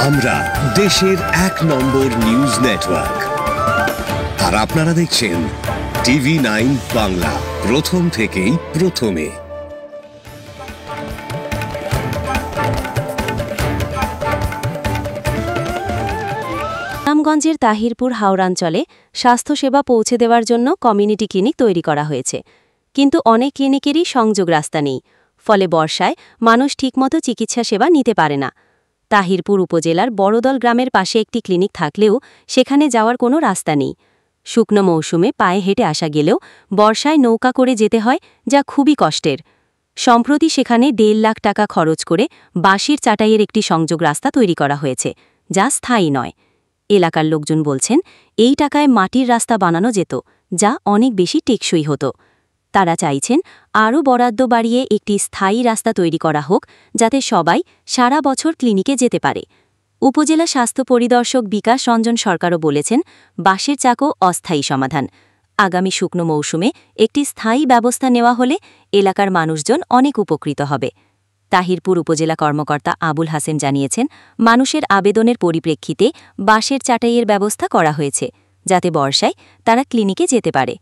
আমরা দেশের এক নম্বর নিউজ নেটওয়ার্ক, আর আপনারা দেখছেন TV9 বাংলা, প্রথম থেকেই প্রথমে। সুনামগঞ্জের তাহিরপুর হাওড়াঞ্চলে স্বাস্থ্যসেবা পৌঁছে দেওয়ার জন্য কমিউনিটি ক্লিনিক তৈরি করা হয়েছে, কিন্তু অনেক ক্লিনিকেরই সংযোগ রাস্তা নেই। ফলে বর্ষায় মানুষ ঠিকমতো চিকিৎসা সেবা নিতে পারে না। তাহিরপুর উপজেলার বড়দল গ্রামের পাশে একটি ক্লিনিক থাকলেও সেখানে যাওয়ার কোনো রাস্তা নেই। শুকনো মৌসুমে পায়ে হেঁটে আসা গেলেও বর্ষায় নৌকা করে যেতে হয়, যা খুবই কষ্টের। সম্প্রতি সেখানে 1.5 লাখ টাকা খরচ করে বাঁশের চাটাইয়ের একটি সংযোগ রাস্তা তৈরি করা হয়েছে, যা স্থায়ী নয়। এলাকার লোকজন বলছেন, এই টাকায় মাটির রাস্তা বানানো যেত, যা অনেক বেশি টেকসই হতো। তারা চাইছেন আরও বরাদ্দ বাড়িয়ে একটি স্থায়ী রাস্তা তৈরি করা হোক, যাতে সবাই সারা বছর ক্লিনিকে যেতে পারে। উপজেলা স্বাস্থ্য পরিদর্শক বিকাশ রঞ্জন সরকারও বলেছেন, বাঁশের চাকও অস্থায়ী সমাধান। আগামী শুকনো মৌসুমে একটি স্থায়ী ব্যবস্থা নেওয়া হলে এলাকার মানুষজন অনেক উপকৃত হবে। তাহিরপুর উপজেলা কর্মকর্তা আবুল হাসেম জানিয়েছেন, মানুষের আবেদনের পরিপ্রেক্ষিতে বাঁশের চাটাইয়ের ব্যবস্থা করা হয়েছে, যাতে বর্ষায় তারা ক্লিনিকে যেতে পারে।